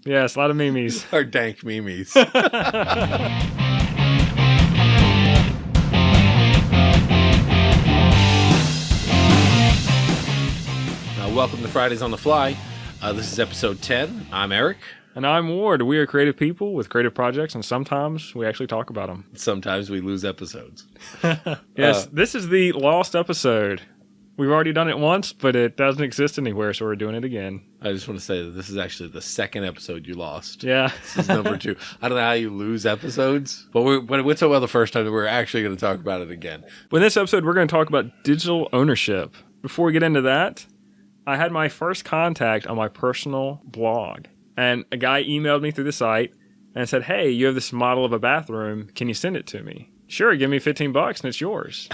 Yes, a lot of memes. Our dank memes. Welcome to Fridays on the Fly. This is episode 10. I'm Eric. And I'm Ward. We are creative people with creative projects, and sometimes we actually talk about them. Sometimes we lose episodes. Yes, this is the lost episode. We've already done it once, but it doesn't exist anywhere, so we're doing it again. I just want to say that this is actually the second episode you lost. Yeah. This is number 2. I don't know how you lose episodes, but it went so well the first time that we're actually going to talk about it again. But in this episode, we're going to talk about digital ownership. Before we get into that, I had my first contact on my personal blog, and a guy emailed me through the site and said, "Hey, you have this model of a bathroom. Can you send it to me?" "Sure, give me $15 and it's yours."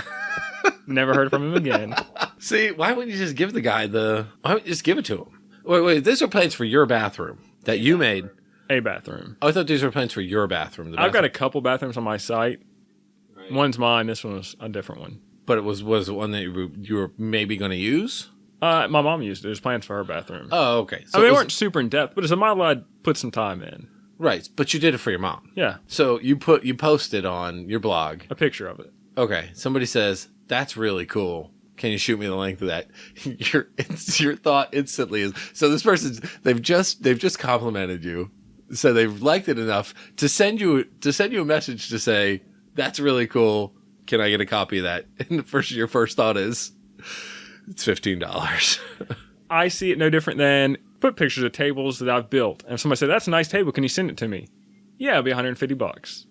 Never heard from him again. See, why wouldn't you just give the guy why wouldn't you just give it to him? Wait, these are plans for your bathroom that you made. A bathroom. Oh, I thought these were plans for your bathroom. I've got a couple bathrooms on my site. Right. One's mine. This one was a different one. But it was it one that you were maybe going to use? My mom used it. There's plans for her bathroom. Oh, okay. So they weren't super in depth, but it's a model I'd put some time in. Right, but you did it for your mom. Yeah. So you posted on your blog a picture of it. Okay. Somebody says, "That's really cool. Can you shoot me the link to that?" Your thought instantly is, so this person, they've just complimented you, so they've liked it enough to send you a message to say, "That's really cool. Can I get a copy of that?" And your first thought is, it's $15. I see it no different than put pictures of tables that I've built. And if somebody said, "That's a nice table. Can you send it to me?" Yeah, it'll be $150.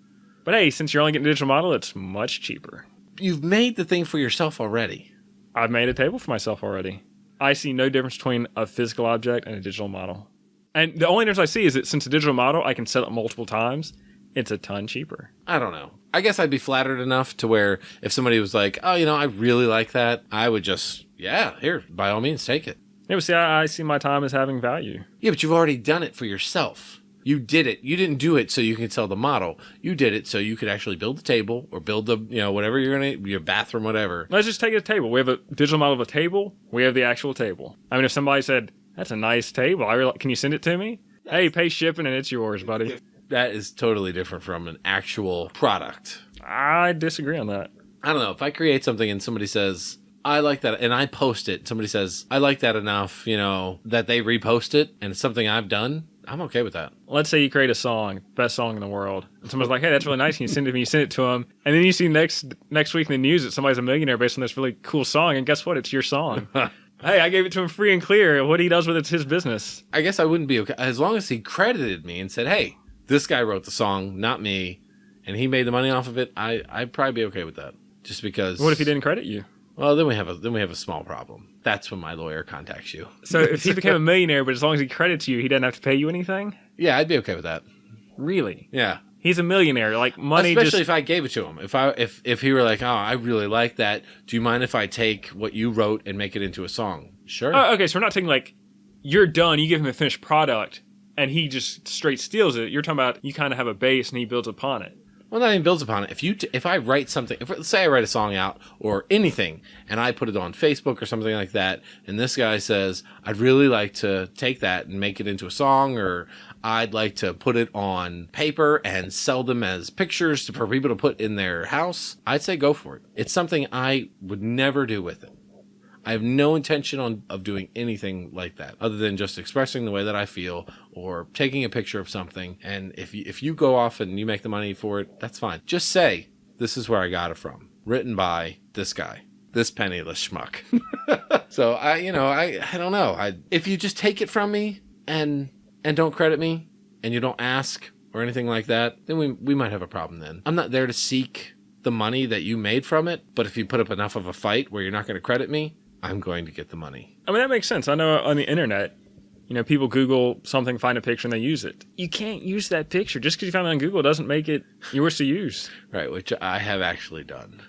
But hey, since you're only getting a digital model, it's much cheaper. You've made the thing for yourself already. I've made a table for myself already. I see no difference between a physical object and a digital model. And the only difference I see is that since a digital model, I can set it multiple times, it's a ton cheaper. I don't know. I guess I'd be flattered enough to where if somebody was like, "Oh, I really like that," I would just, yeah, here, by all means, take it. Yeah, but see, I see my time as having value. Yeah, but you've already done it for yourself. You did it. You didn't do it so you could sell the model. You did it so you could actually build the table or build the, whatever you're going to, your bathroom, whatever. Let's just take a table. We have a digital model of a table. We have the actual table. I mean, if somebody said, "That's a nice table. Can you send it to me?" Hey, pay shipping and it's yours, buddy. That is totally different from an actual product. I disagree on that. I don't know. If I create something and somebody says, "I like that," and I post it, somebody says, "I like that enough," that they repost it and it's something I've done, I'm okay with that. Let's say you create a song, best song in the world, and someone's like, "Hey, that's really nice. Can you send it to me?" You send it to them, and then you see next week in the news that somebody's a millionaire based on this really cool song, and guess what? It's your song. Hey, I gave it to him free and clear. What he does with it's his business. I guess I wouldn't be okay as long as he credited me and said, "Hey, this guy wrote the song, not me, and he made the money off of it." I'd probably be okay with that. Just because. What if he didn't credit you? Well, then we have a small problem. That's when my lawyer contacts you. So if he became a millionaire, but as long as he credits you, he doesn't have to pay you anything? Yeah, I'd be okay with that. Really? Yeah. He's a millionaire. Like, money especially if I gave it to him. If he were like, "Oh, I really like that. Do you mind if I take what you wrote and make it into a song?" Sure. Oh, okay, so we're not taking, like, you're done, you give him a finished product, and he just straight steals it. You're talking about you kind of have a base and he builds upon it. Well, not even builds upon it. If I write something, let's say I write a song out or anything, and I put it on Facebook or something like that, and this guy says, "I'd really like to take that and make it into a song," or "I'd like to put it on paper and sell them as pictures for people to put in their house," I'd say go for it. It's something I would never do with it. I have no intention of doing anything like that other than just expressing the way that I feel or taking a picture of something. And if you go off and you make the money for it, that's fine. Just say, "This is where I got it from. Written by this guy, this penniless schmuck." So I don't know. If you just take it from me and don't credit me and you don't ask or anything like that, then we might have a problem then. I'm not there to seek the money that you made from it, but if you put up enough of a fight where you're not going to credit me, I'm going to get the money. I mean, that makes sense. I know on the internet, people Google something, find a picture, and they use it. You can't use that picture. Just because you found it on Google doesn't make it yours to use. Right, which I have actually done.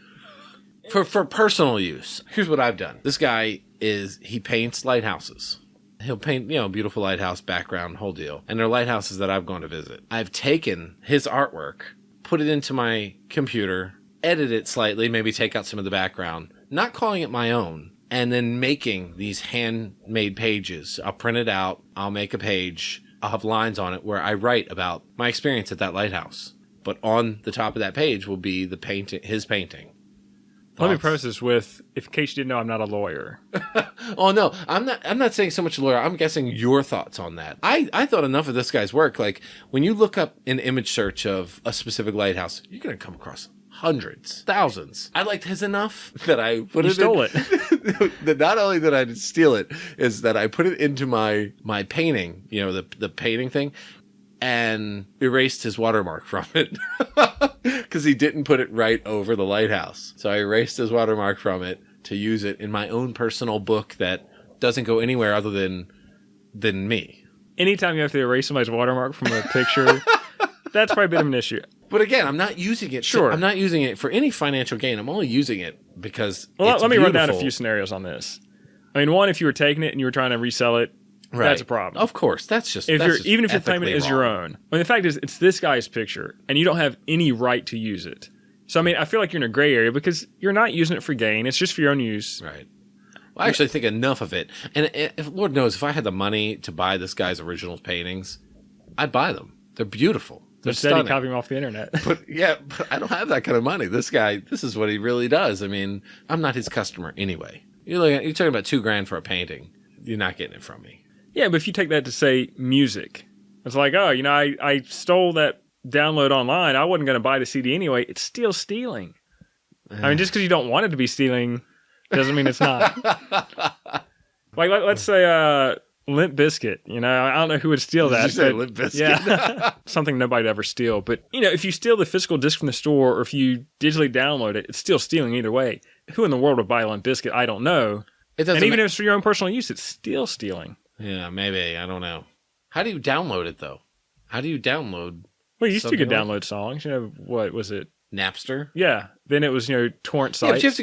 For personal use, here's what I've done. This guy he paints lighthouses. He'll paint, beautiful lighthouse background, whole deal. And they're lighthouses that I've gone to visit. I've taken his artwork, put it into my computer, edit it slightly, maybe take out some of the background, not calling it my own, and then making these handmade pages. I'll print it out. I'll make a page. I'll have lines on it where I write about my experience at that lighthouse. But on the top of that page will be the painting, his painting. Let me preface this with, in case you didn't know, I'm not a lawyer. Oh no, I'm not saying so much lawyer. I'm guessing your thoughts on that. I thought enough of this guy's work. Like when you look up an image search of a specific lighthouse, you're gonna come across hundreds, thousands. I liked his enough that I put it. Stole it. That not only that I did steal it, is that I put it into my painting. You know, the painting thing. And erased his watermark from it because he didn't put it right over the lighthouse. So I erased his watermark from it to use it in my own personal book that doesn't go anywhere other than me. Anytime you have to erase somebody's watermark from a picture, that's probably a bit of an issue. But again, I'm not using it. Sure. I'm not using it for any financial gain. I'm only using it because let me beautiful. run down a few scenarios on this. I mean, one, if you were taking it and you were trying to resell it, right. That's a problem. Of course, even if you're claiming it as your own. I mean, the fact is, it's this guy's picture, and you don't have any right to use it. So, I mean, I feel like you're in a gray area because you're not using it for gain. It's just for your own use. Right. Well, I actually think enough of it. And if Lord knows, if I had the money to buy this guy's original paintings, I'd buy them. They're beautiful. They're Instead, stunning. you copy them off the internet. But I don't have that kind of money. This guy, this is what he really does. I mean, I'm not his customer anyway. You're talking about $2,000 for a painting. You're not getting it from me. Yeah, but if you take that to, say, music, it's like, oh, I stole that download online. I wasn't going to buy the CD anyway. It's still stealing. I mean, just because you don't want it to be stealing doesn't mean it's not. Like, let's say Limp Bizkit. I don't know who would steal that. Did you say Limp Bizkit? Yeah, something nobody'd ever steal. But, if you steal the physical disc from the store or if you digitally download it, it's still stealing either way. Who in the world would buy Limp Bizkit? I don't know. And even if it's for your own personal use, it's still stealing. Yeah, maybe. I don't know. How do you download it, though? How do you download? Well, you could download songs. What was it? Napster? Yeah. Then it was, torrent sites. Yeah, but you have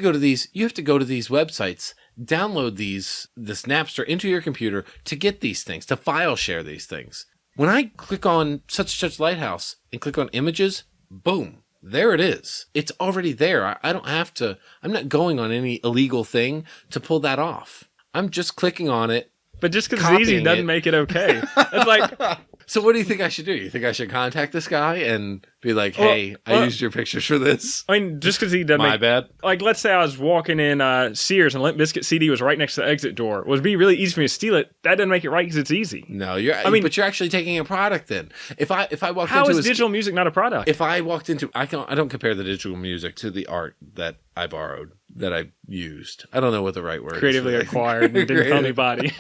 to go to these websites, download this Napster into your computer to get these things, to file share these things. When I click on such lighthouse and click on images, boom, there it is. It's already there. I don't have to, I'm not going on any illegal thing to pull that off. I'm just clicking on it. But just because it's easy doesn't make it okay. It's like... So what do you think I should do? You think I should contact this guy and be like, hey, I used your pictures for this? I mean, just because he doesn't My bad. Like, let's say I was walking in Sears and Limp Bizkit CD was right next to the exit door. It would be really easy for me to steal it. That doesn't make it right because it's easy. No, but you're actually taking a product then. If I walked How into is digital music not a product? If I walked into... I don't compare the digital music to the art that I borrowed, that I used. I don't know what the right word Creatively is. acquired and didn't tell anybody.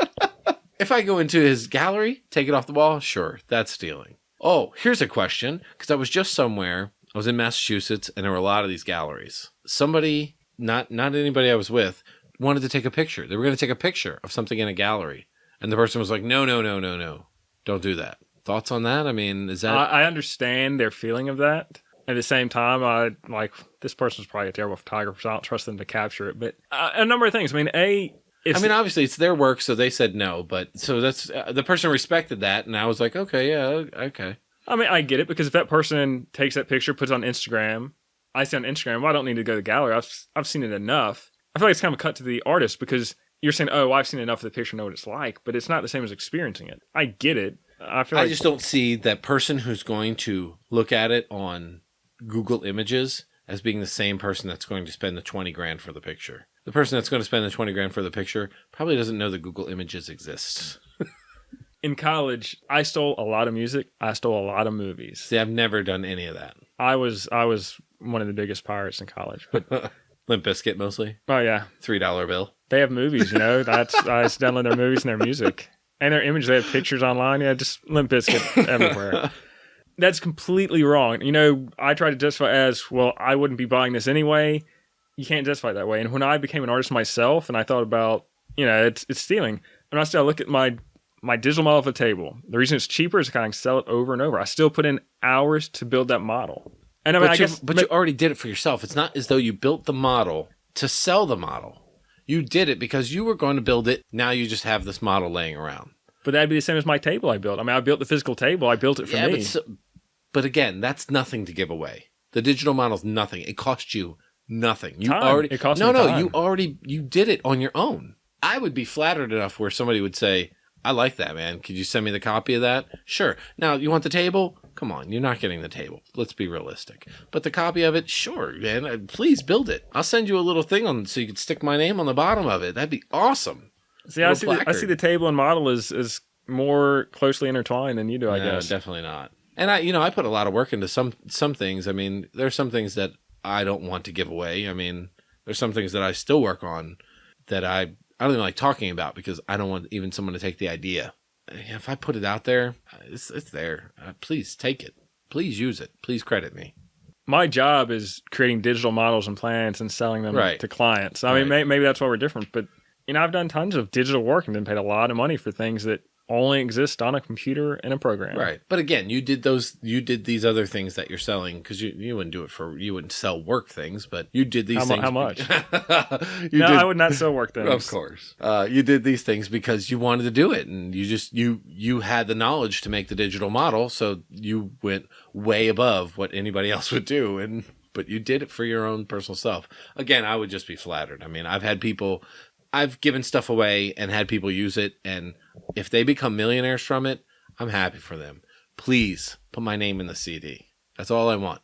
If I go into his gallery, take it off the wall, sure, that's stealing. Oh, here's a question, because I was just somewhere. I was in Massachusetts, and there were a lot of these galleries. Somebody, not anybody I was with, wanted to take a picture. They were going to take a picture of something in a gallery. And the person was like, no, don't do that. Thoughts on that? I mean, is that... I understand their feeling of that. At the same time, this person's probably a terrible photographer, so I don't trust them to capture it. But a number of things. I mean, obviously it's their work, so they said no. But so that's the person respected that, and I was like, okay, yeah, okay. I mean, I get it because if that person takes that picture, puts it on Instagram, I see on Instagram, well, I don't need to go to the gallery. I've seen it enough. I feel like it's kind of a cut to the artist because you're saying, oh, I've seen enough of the picture to know what it's like, but it's not the same as experiencing it. I get it. I just don't see that person who's going to look at it on Google Images as being the same person that's going to spend the $20,000 for the picture. The person that's going to spend the $20,000 for the picture probably doesn't know that Google Images exists. In college, I stole a lot of music. I stole a lot of movies. See, I've never done any of that. I was one of the biggest pirates in college. But Limp Bizkit mostly? Oh, yeah. $3 bill? They have movies, I just download their movies and their music. And their images, they have pictures online. Yeah, just Limp Bizkit everywhere. That's completely wrong. I try to justify as, well, I wouldn't be buying this anyway. You can't justify it that way. And when I became an artist myself and I thought about, it's stealing. And I still look at my digital model of a table. The reason it's cheaper is I can sell it over and over. I still put in hours to build that model. And But you already did it for yourself. It's not as though you built the model to sell the model. You did it because you were going to build it. Now you just have this model laying around. But that'd be the same as my table I built. I mean, I built the physical table. I built it for me. But again, that's nothing to give away. The digital model's nothing. It cost you nothing. It cost me time. You did it on your own. I would be flattered enough where somebody would say, I like that, man. Could you send me the copy of that? Sure. Now, you want the table? Come on, you're not getting the table. Let's be realistic. But the copy of it, sure, man. Please build it. I'll send you a little thing on so you can stick my name on the bottom of it. That'd be awesome. See, I see the table and model is more closely intertwined than you do, I guess. Definitely not. And I put a lot of work into some things. I mean, there's some things that I don't want to give away. I mean, there's some things that I still work on that I don't even like talking about because I don't want even someone to take the idea. If I put it out there, it's there. Please take it. Please use it. Please credit me. My job is creating digital models and plans and selling them to clients. I mean, maybe that's why we're different, but I've done tons of digital work and been paid a lot of money for things that only exist on a computer and a program. Right. But again, you did these other things that you're selling because you wouldn't do it you wouldn't sell work things, but you did these things. How much? I would not sell work things. Of course. You did these things because you wanted to do it and you had the knowledge to make the digital model. So you went way above what anybody else would do. But you did it for your own personal self. Again, I would just be flattered. I mean, I've given stuff away and had people use it, and if they become millionaires from it, I'm happy for them. Please put my name in the CD. That's all I want.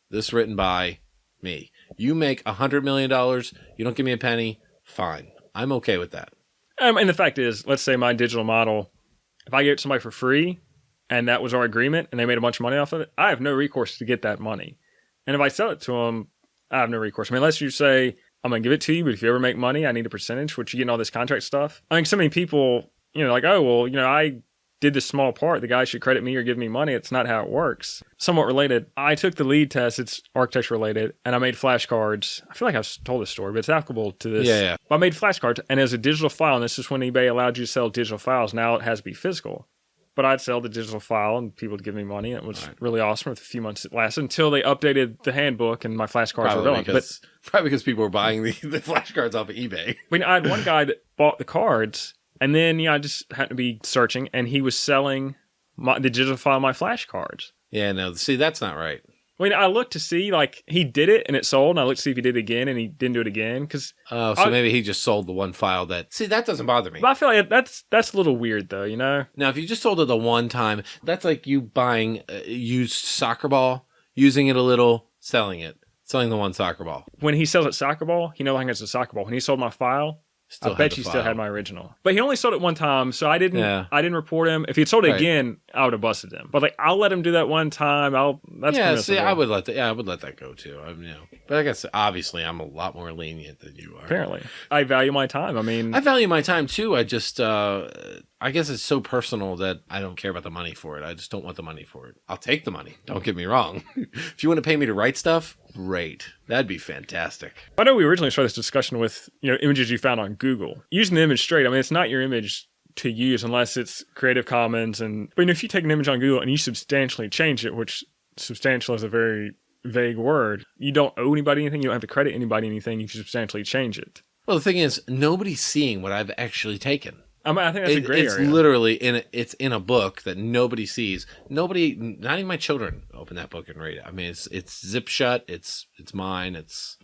This written by me. You make $100 million, you don't give me a penny, fine. I'm okay with that. And the fact is, let's say my digital model, if I gave it to somebody for free, and that was our agreement, and they made a bunch of money off of it, I have no recourse to get that money. And if I sell it to them, I have no recourse. I mean, unless you say, I'm going to give it to you, but if you ever make money, I need a percentage, which you get in all this contract stuff. I think so many people, like, oh, well, I did this small part. The guy should credit me or give me money. It's not how it works. Somewhat related, I took the lead test. It's architecture related, and I made flashcards. I feel like I've told this story, but it's applicable to this. Yeah. I made flashcards, and as a digital file, and this is when eBay allowed you to sell digital files. Now it has to be physical. But I'd sell the digital file and people would give me money. It was really awesome with a few months it lasted until they updated the handbook and my flashcards were gone. Probably because people were buying the flashcards off of eBay. I mean, I had one guy that bought the cards and then I just happened to be searching and he was selling the digital file of my flashcards. Yeah, no, see, that's not right. I mean, I looked to see, like, he did it and it sold, and I looked to see if he did it again and he didn't do it again. Maybe he just sold the one file that... See, that doesn't bother me. But I feel like that's a little weird, though, Now, if you just sold it the one time, that's like you buying a used soccer ball, using it a little, selling the one soccer ball. When he sells it soccer ball, he no longer has a soccer ball. When he sold my file... I bet he still had my original. But he only sold it one time, so I didn't report him. If he had sold it again, I would have busted him. But I'll let him do that one time. That's permissible. I would let that go too. But I guess obviously I'm a lot more lenient than you are. Apparently. I value my time. I value my time too. I just I guess it's so personal that I don't care about the money for it. I just don't want the money for it. I'll take the money. Don't get me wrong. If you want to pay me to write stuff, great. That'd be fantastic. I know we originally started this discussion with, images you found on Google. Using the image straight, I mean, it's not your image to use unless it's Creative Commons. But if you take an image on Google and you substantially change it, which substantial is a very vague word, you don't owe anybody anything. You don't have to credit anybody anything. You can substantially change it. Well, the thing is, nobody's seeing what I've actually taken. I think that's a gray area. It's literally it's in a book that nobody sees. Nobody, not even my children, open that book and read it. I mean, it's zip shut. It's mine.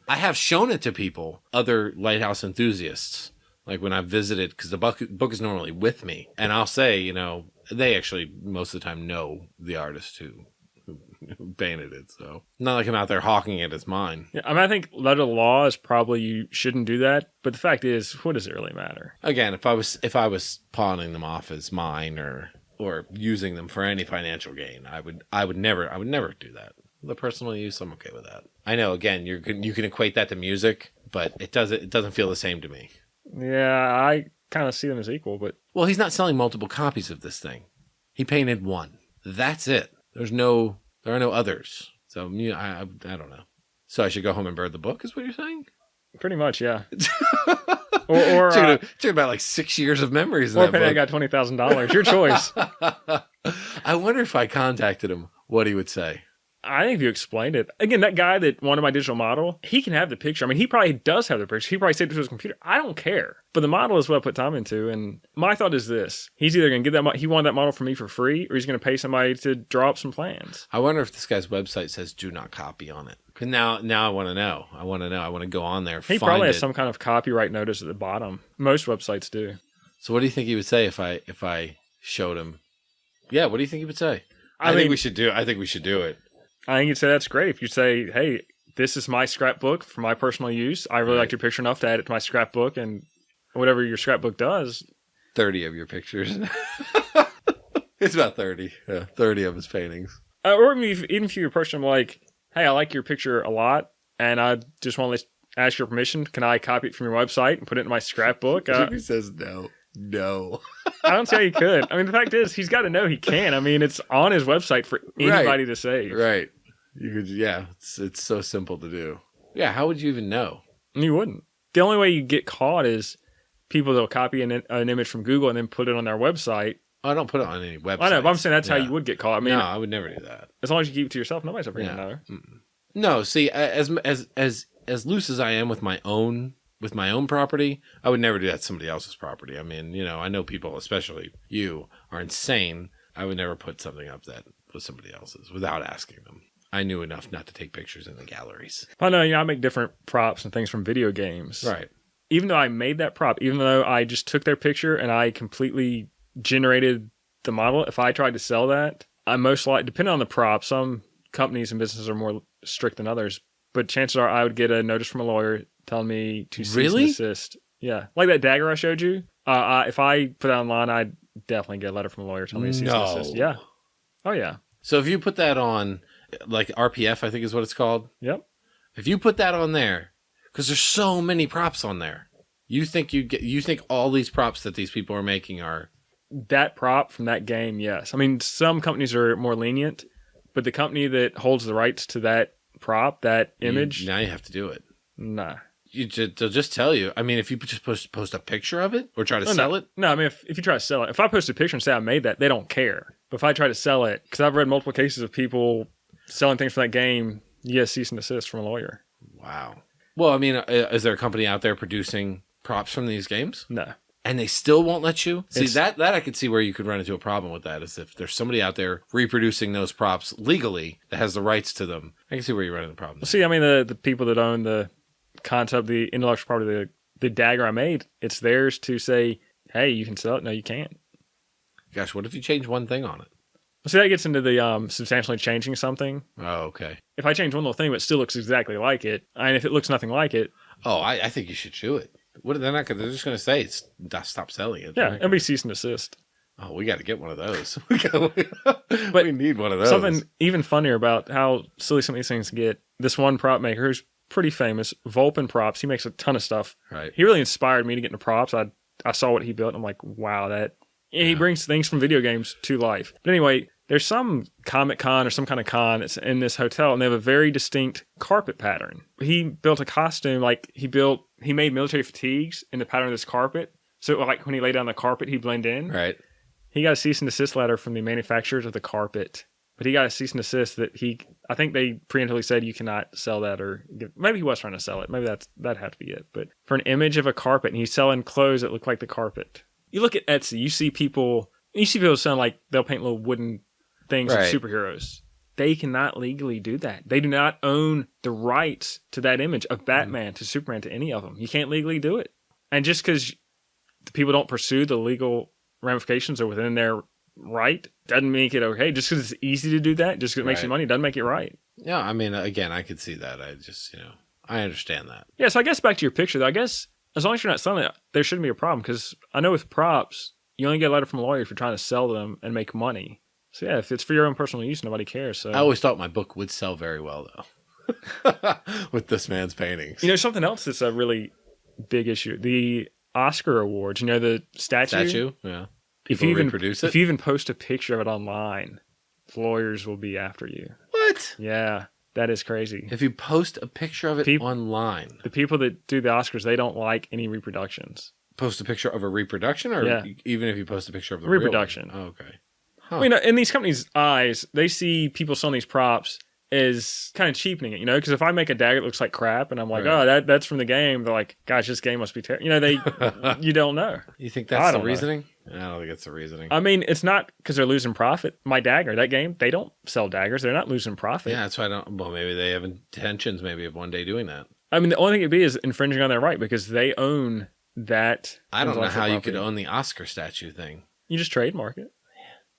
I have shown it to people, other lighthouse enthusiasts, like when I've visited, because the book is normally with me, and I'll say, they actually most of the time know the artist who painted it, so not like I'm out there hawking it as mine. Yeah, I mean, I think letter of the law is probably you shouldn't do that, but the fact is, what does it really matter? Again, if I was pawning them off as mine or using them for any financial gain, I would never do that. The personal use, I'm okay with that. I know, again, you can equate that to music, but it doesn't feel the same to me. Yeah, I kind of see them as equal, but well, he's not selling multiple copies of this thing. He painted one. That's it. There are no others. So I don't know. So I should go home and burn the book, is what you're saying? Pretty much, yeah. or took about like 6 years of memories. Or I got $20,000. Your choice. I wonder if I contacted him, what he would say. I think if you explained it. Again, that guy that wanted my digital model, he can have the picture. I mean, he probably does have the picture. He probably saved it to his computer. I don't care. But the model is what I put time into. And my thought is this. He's either going to get he wanted that model from me for free, or he's going to pay somebody to draw up some plans. I wonder if this guy's website says do not copy on it. Because now I want to know. I want to go on there, He probably has some kind of copyright notice at the bottom. Most websites do. So what do you think he would say if I showed him? Yeah, what do you think he would say? I think mean- we should do. I think we should do it. I think you'd say that's great if you say, hey, this is my scrapbook for my personal use. I really Right. liked your picture enough to add it to my scrapbook, and whatever your scrapbook does. 30 of your pictures. It's about 30. Yeah, 30 of his paintings. Or even if you're a person like, hey, I like your picture a lot, and I just want to ask your permission. Can I copy it from your website and put it in my scrapbook? Jimmy says no. I don't see how you could. I mean, the fact is, he's got to know he can. I mean, it's on his website for anybody to save. Right. You could. Yeah. It's so simple to do. Yeah. How would you even know? You wouldn't. The only way you get caught is people that'll copy an image from Google and then put it on their website. I don't put it on any website. I know, but I'm saying that's how you would get caught. I mean, no, I would never do that. As long as you keep it to yourself, nobody's ever going to know. No, see, as loose as I am with my own property, I would never do that to somebody else's property. I mean, I know people, especially you, are insane. I would never put something up that was somebody else's without asking them. I knew enough not to take pictures in the galleries. I know, I make different props and things from video games. Right. Even though I made that prop, even though I just took their picture and I completely generated the model, if I tried to sell that, I most likely, depending on the prop, some companies and businesses are more strict than others, but chances are I would get a notice from a lawyer telling me to cease and desist. Yeah. Like that dagger I showed you. If I put that online, I'd definitely get a letter from a lawyer telling me to cease and desist. Yeah. Oh, yeah. So if you put that on, like RPF, I think is what it's called. Yep. If you put that on there, because there's so many props on there, you think all these props that these people are making are that prop from that game? Yes. I mean, some companies are more lenient, but the company that holds the rights to that prop, that image, now you have to do it. Nah. They'll just tell you. I mean, if you just post a picture of it or try to sell it. No, I mean, if you try to sell it, if I post a picture and say I made that, they don't care. But if I try to sell it, because I've read multiple cases of people selling things from that game, you get a cease and desist from a lawyer. Wow. Well, I mean, is there a company out there producing props from these games? No. And they still won't let you? See, that I could see where you could run into a problem with that, is if there's somebody out there reproducing those props legally that has the rights to them. I can see where you run into problems. Well, see, I mean, the people that own the concept, the intellectual property, the dagger I made, it's theirs to say, hey, you can sell it. No, you can't. Gosh, what if you change one thing on it? Well, see, that gets into the substantially changing something. Oh, okay. If I change one little thing but it still looks exactly like it, and if it looks nothing like it, oh, I think you should sue it. What they're not? They're just going to say stop selling it. yeah, it'll be cease and desist. Oh, we got to get one of those. We need one of those. Something even funnier about how silly some of these things get. This one prop maker who's pretty famous, Vulpin Props. He makes a ton of stuff. Right. He really inspired me to get into props. I saw what he built, and I'm like, wow, he brings things from video games to life. But anyway, there's some Comic Con or some kind of con that's in this hotel, and they have a very distinct carpet pattern. He built a costume, like he made military fatigues in the pattern of this carpet. So like when he laid down the carpet, he'd blend in. Right. He got a cease and desist letter from the manufacturers of the carpet. But he got a cease and desist that I think they preemptively said you cannot sell that, or maybe he was trying to sell it. Maybe that'd have to be it. But for an image of a carpet, and he's selling clothes that look like the carpet. You look at Etsy, you see people sound like they'll paint little wooden things of superheroes. They cannot legally do that. They do not own the rights to that image of Batman to Superman to any of them. You can't legally do it. And just because the people don't pursue the legal ramifications or within their right doesn't make it okay. Just because it's easy to do that, just because it makes you money, doesn't make it right. Yeah, I mean, again, I could see that. I just, I understand that. Yeah, so I guess back to your picture, though, I guess as long as you're not selling it, there shouldn't be a problem, because I know with props, you only get a letter from a lawyer if you're trying to sell them and make money. So yeah, if it's for your own personal use, nobody cares. So I always thought my book would sell very well, though, with this man's paintings. Something else that's a really big issue, the Oscar awards, the statue? Yeah. If you even post a picture of it online, lawyers will be after you. What? Yeah, that is crazy. If you post a picture of it online. The people that do the Oscars, they don't like any reproductions. Post a picture of a reproduction, or even if you post a picture of the reproduction? Real one? Oh, okay. Huh. I mean, in these companies' eyes, they see people selling these props as kind of cheapening it, because if I make a dagger that looks like crap and I'm like, oh, that's from the game, they're like, gosh, this game must be terrible. You don't know. You think that's the reasoning? I don't think it's the reasoning. I mean, it's not because they're losing profit. My dagger, that game, they don't sell daggers. They're not losing profit. Yeah, that's why maybe they have intentions maybe of one day doing that. I mean, the only thing it'd be is infringing on their right, because they own that I don't know how you intellectual could property. own the Oscar statue thing. You just trademark it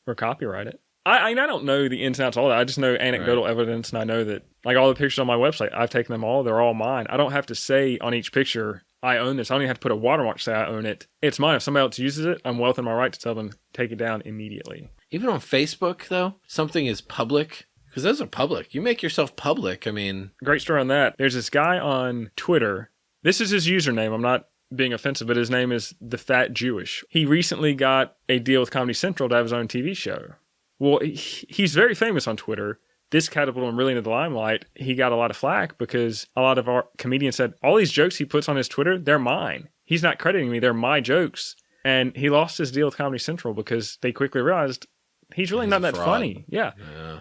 or copyright it. I don't know the ins and outs of all that. I just know anecdotal evidence, and I know that, like, all the pictures on my website, I've taken them all. They're all mine. I don't have to say on each picture, I own this. I don't even have to put a watermark to say I own it. It's mine. If somebody else uses it, I'm well within my right to tell them, take it down immediately. Even on Facebook, though, something is public. Because those are public. You make yourself public. I mean, Great story on that. There's this guy on Twitter. This is his username. I'm not being offensive, but his name is The Fat Jewish. He recently got a deal with Comedy Central to have his own TV show. Well, he's very famous on Twitter. This catapulted him really into the limelight. He got a lot of flack because a lot of our comedians said, all these jokes he puts on his Twitter, they're mine. He's not crediting me. They're my jokes. And he lost his deal with Comedy Central because they quickly realized he's really not that funny. Yeah.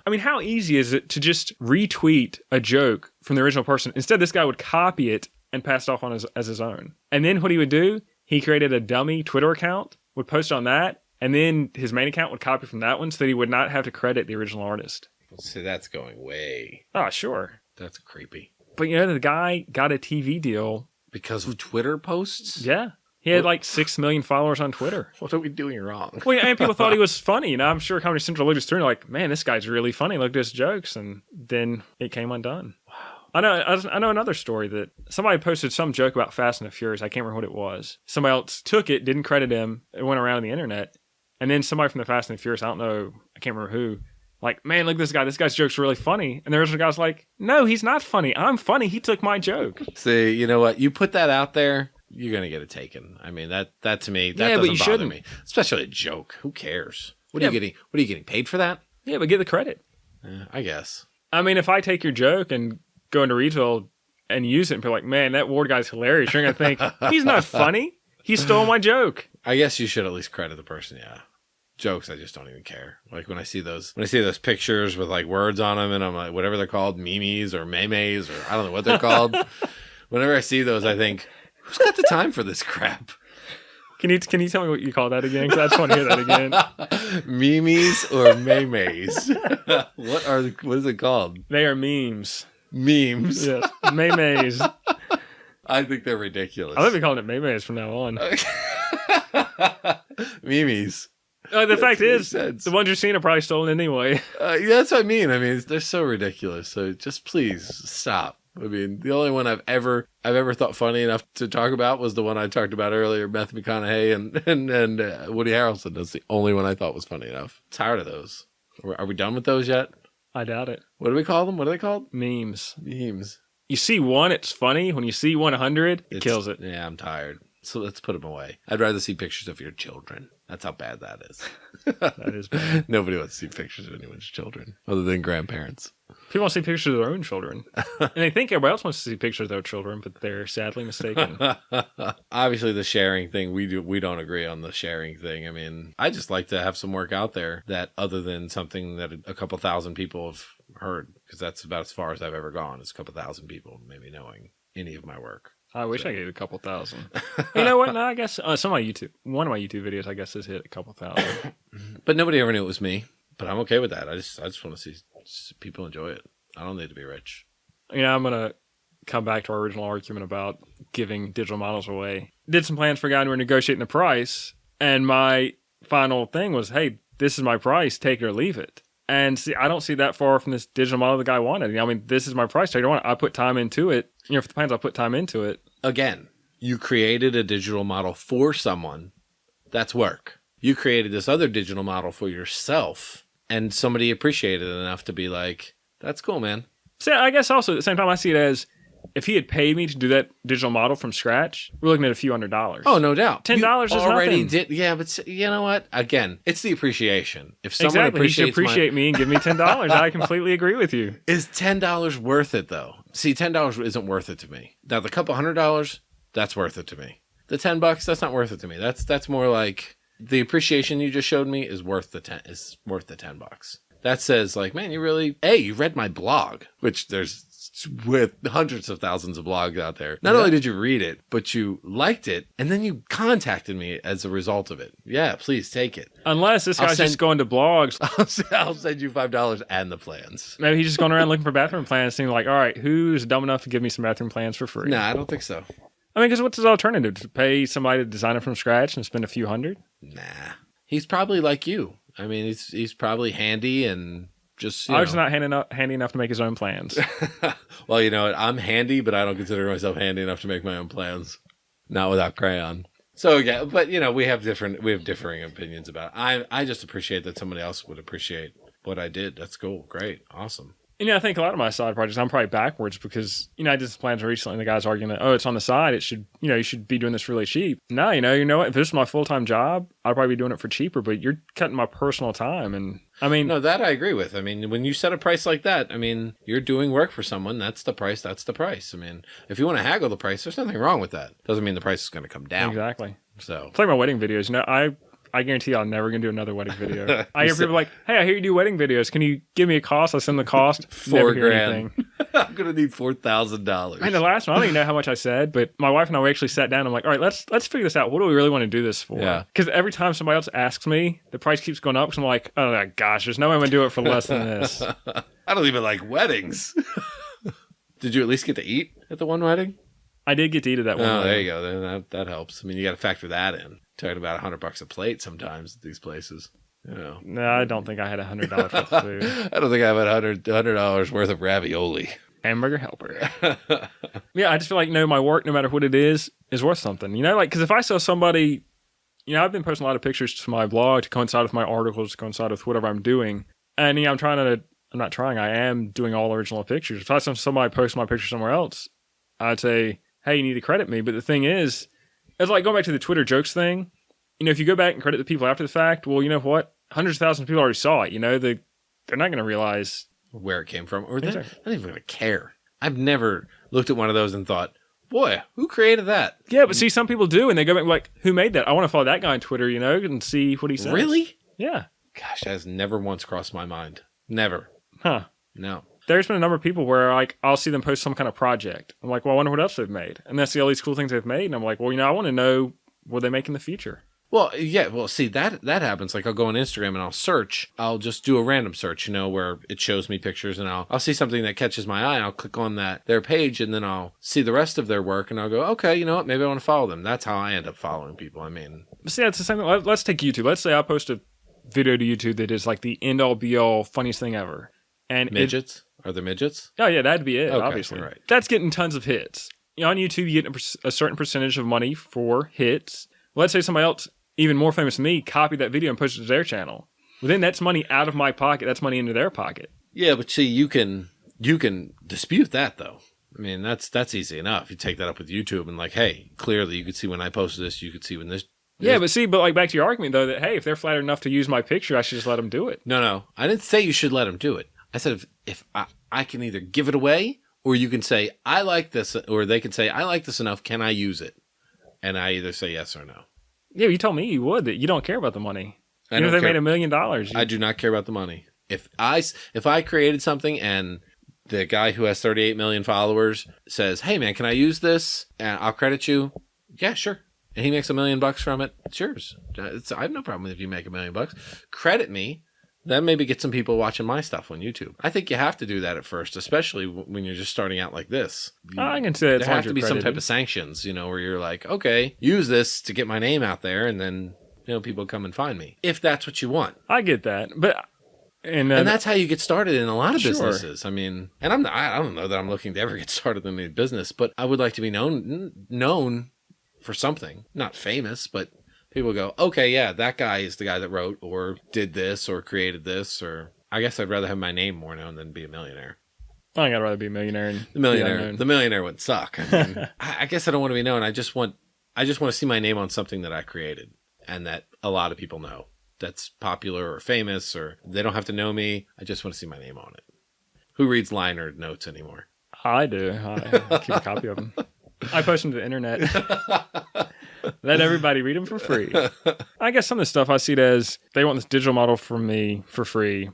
I mean, how easy is it to just retweet a joke from the original person? Instead, this guy would copy it and pass it off on as his own. And then what he would do, he created a dummy Twitter account, would post on that, and then his main account would copy from that one so that he would not have to credit the original artist. see, that's going way. Oh, sure. That's creepy. But, the guy got a TV deal. Because of Twitter posts? Yeah. He had like 6 million followers on Twitter. What are we doing wrong? Well, and people thought he was funny. And I'm sure Comedy Central looked us through and like, man, this guy's really funny. Look at his jokes. And then it came undone. Wow. I know another story that somebody posted some joke about Fast and the Furious. I can't remember what it was. Somebody else took it, didn't credit him. It went around on the internet. And then somebody from the Fast and the Furious, I don't know, I can't remember who, like, man, look at this guy. This guy's joke's really funny. And the original guy's like, no, he's not funny. I'm funny. He took my joke. See, you know what? You put that out there, you're going to get it taken. I mean, that to me, that doesn't bother me. Especially a joke. Who cares? What are you getting paid for that? Yeah, but get the credit. I guess. I mean, if I take your joke and go into retail and use it and be like, man, that Ward guy's hilarious, you're going to think, he's not funny. He stole my joke. I guess you should at least credit the person, yeah. Jokes, I just don't even care. Like when I see those pictures with like words on them, and I'm like, whatever they're called, memes or memes, or I don't know what they're called. Whenever I see those, I think, who's got the time for this crap? Can you tell me what you call that again? Because I just want to hear that again. Memes or memes? What is it called? They are memes. Memes. Yes, memes. I think they're ridiculous. I'm going to be calling it memes from now on. Memes. The fact is, the ones you're seeing are probably stolen anyway. Yeah, that's what I mean. I mean, they're so ridiculous. So just please stop. I mean, the only one I've ever thought funny enough to talk about was the one I talked about earlier, Matthew McConaughey and Woody Harrelson. That's the only one I thought was funny enough. Tired of those. Are we done with those yet? I doubt it. What do we call them? What are they called? Memes. Memes. You see one, it's funny. When you see 100, it kills it. Yeah, I'm tired. So let's put them away. I'd rather see pictures of your children. That's how bad that is. That is bad. Nobody wants to see pictures of anyone's children other than grandparents. People want to see pictures of their own children. And they think everybody else wants to see pictures of their children, but they're sadly mistaken. Obviously, the sharing thing, we don't agree on the sharing thing. I mean, I just like to have some work out there that other than something that a couple thousand people have heard, because that's about as far as I've ever gone. It's a couple thousand people maybe knowing any of my work. I wish I gave a couple thousand. You know what? No, I guess one of my YouTube videos, I guess, has hit a couple thousand. But nobody ever knew it was me. But I'm okay with that. I just want to see people enjoy it. I don't need to be rich. I'm going to come back to our original argument about giving digital models away. Did some plans for a guy and we were negotiating the price. And my final thing was, hey, this is my price. Take it or leave it. And see, I don't see that far from this digital model the guy wanted. I mean, this is my price. Take it or want it. I put time into it. For the plans, I put time into it. Again, you created a digital model for someone. That's work. You created this other digital model for yourself. And somebody appreciated it enough to be like, that's cool, man. See, I guess also at the same time, I see it as if he had paid me to do that digital model from scratch, we're looking at a few $100s. Oh, no doubt. $10 is already nothing. Yeah, but you know what? Again, it's the appreciation. If someone exactly. He should appreciate me and give me $10. I completely agree with you. Is $10 worth it, though? See, $10 isn't worth it to me. Now, the couple $100, that's worth it to me. The $10, that's not worth it to me. That's more like the appreciation you just showed me is worth the $10. That says like, man, you read my blog, which there's with hundreds of thousands of blogs out there. Not only did you read it, but you liked it, and then you contacted me as a result of it. Yeah, please take it. Unless this guy's just going to blogs. I'll send you $5 and the plans. Maybe he's just going around looking for bathroom plans, seeing like, all right, who's dumb enough to give me some bathroom plans for free? Nah, I don't think so. I mean, because what's his alternative? To pay somebody to design it from scratch and spend a few hundred? Nah. He's probably like you. I mean, he's probably handy and just, I was not handy enough to make his own plans. Well, you know what? I'm handy, but I don't consider myself handy enough to make my own plans. Not without crayon. So yeah, but you know, we have differing opinions about it. I just appreciate that somebody else would appreciate what I did. That's cool. Great. Awesome. You know, I think a lot of my side projects, I'm probably backwards because, you know, I did some plans recently and the guy's arguing that, oh, it's on the side. It should, you know, you should be doing this really cheap. No, you know what? If this was my full-time job, I'd probably be doing it for cheaper, but you're cutting my personal time. And I mean, no, that I agree with. I mean, when you set a price like that, I mean, you're doing work for someone. That's the price. That's the price. I mean, if you want to haggle the price, there's nothing wrong with that. Doesn't mean the price is going to come down. Exactly. So it's like my wedding videos. You know, I guarantee I'm never going to do another wedding video. I hear people like, hey, I hear you do wedding videos. Can you give me a cost? I send the cost. $4,000. I'm going to need $4,000. And the last one, I don't even know how much I said, but my wife and I actually sat down. I'm like, all right, let's figure this out. What do we really want to do this for? Yeah. Because every time somebody else asks me, the price keeps going up. Because I'm like, oh my gosh, there's no way I'm going to do it for less than this. I don't even like weddings. Did you at least get to eat at the one wedding? I did get to eat at that one. Oh, there you go. Then that helps. I mean, you got to factor that in. Talking about $100 a plate sometimes at these places. You know. No, I don't think I had $100 for food. I don't think I had $100 worth of ravioli. Hamburger helper. Yeah, I just feel like, my work, no matter what it is worth something. You know, like, because if I saw somebody, you know, I've been posting a lot of pictures to my blog to coincide with my articles, to coincide with whatever I'm doing. And, you know, I am doing all original pictures. If I saw somebody post my picture somewhere else, I'd say, hey, you need to credit me. But the thing is, it's like going back to the Twitter jokes thing. You know, if you go back and credit the people after the fact, well, you know what? Hundreds of thousands of people already saw it. You know, they're not going to realize where it came from, or they're not even going to care. I've never looked at one of those and thought, boy, who created that? Yeah, but see, some people do, and they go back and like, who made that? I want to follow that guy on Twitter, you know, and see what he says. Really? Yeah. Gosh, that has never once crossed my mind. Never. Huh. No. There's been a number of people where, like, I'll see them post some kind of project. I'm like, well, I wonder what else they've made. And then I see all these cool things they've made, and I'm like, well, you know, I want to know what they make in the future. Well, yeah. Well, see, that happens. Like, I'll go on Instagram and I'll search. I'll just do a random search, you know, where it shows me pictures, and I'll see something that catches my eye, and I'll click on their page, and then I'll see the rest of their work, and I'll go, okay, you know what? Maybe I want to follow them. That's how I end up following people. I mean, see, it's the same thing. Let's take YouTube. Let's say I post a video to YouTube that is like the end all be all funniest thing ever. And midgets? Are there midgets? Oh, yeah, that'd be it, okay, obviously. Right. That's getting tons of hits. You know, on YouTube, you get a certain percentage of money for hits. Well, let's say somebody else, even more famous than me, copied that video and posted it to their channel. Well, then that's money out of my pocket. That's money into their pocket. Yeah, but see, you can dispute that, though. I mean, that's easy enough. You take that up with YouTube and like, hey, clearly you could see when I posted this, you could see when this. Yeah, but like back to your argument, though, that, hey, if they're flattered enough to use my picture, I should just let them do it. No. I didn't say you should let them do it. I said if I can either give it away, or you can say, I like this, or they can say, I like this enough, can I use it? And I either say yes or no. Yeah, you told me you would, that you don't care about the money. Even if they made $1 million. I do not care about the money. If I created something and the guy who has 38 million followers says, hey man, can I use this? And I'll credit you. Yeah, sure. And he makes $1 million from it. It's yours. I have no problem if you make $1 million. Credit me. Then maybe get some people watching my stuff on YouTube. I think you have to do that at first, especially when you're just starting out like this. I can say it's there have to be some type of sanctions, you know, where you're like, okay, use this to get my name out there, and then, you know, people come and find me if that's what you want. I get that, but and that's how you get started in a lot of businesses. I mean, and I don't know that I'm looking to ever get started in any business, but I would like to be known for something, not famous, but. People go, okay, yeah, that guy is the guy that wrote or did this or created this, or I guess I'd rather have my name more known than be a millionaire. I think I'd rather be a millionaire. And the millionaire would suck. I mean, I guess I don't want to be known. I just want to see my name on something that I created and that a lot of people know. That's popular or famous, or they don't have to know me. I just want to see my name on it. Who reads liner notes anymore? I do. I keep a copy of them. I post them to the internet. Let everybody read them for free. I guess some of the stuff I see it as they want this digital model from me for free.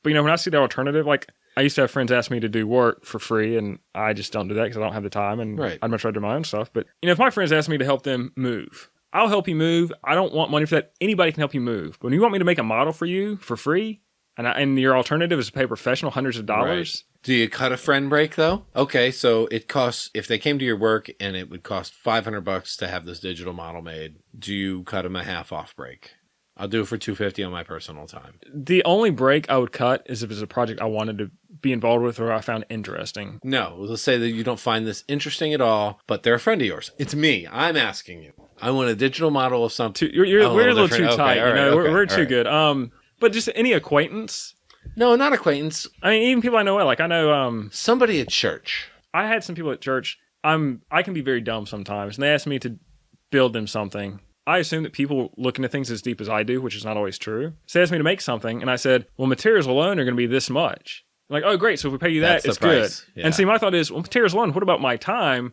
But, you know, when I see the alternative, like I used to have friends ask me to do work for free, and I just don't do that because I don't have the time, and right. I'd much rather do my own stuff. But, you know, if my friends ask me to help them move, I'll help you move. I don't want money for that. Anybody can help you move. But when you want me to make a model for you for free, And your alternative is to pay a professional hundreds of dollars. Right. Do you cut a friend break though? Okay, so it costs, if they came to your work and it would cost $500 to have this digital model made, do you cut them a half off break? I'll do it for $250 on my personal time. The only break I would cut is if it's a project I wanted to be involved with or I found interesting. No, let's say that you don't find this interesting at all, but they're a friend of yours. It's me. I'm asking you. I want a digital model of something. We're a little too tight. Okay, we're too good. But just any acquaintance. No, not acquaintance. I mean, even people I know well. Like I know somebody at church. I had some people at church. I can be very dumb sometimes, and they asked me to build them something. I assume that people look into things as deep as I do, which is not always true. So they asked me to make something, and I said, well, materials alone are going to be this much. I'm like, oh, great. So if we pay you that, it's good. Yeah. And see, my thought is, well, materials alone, what about my time?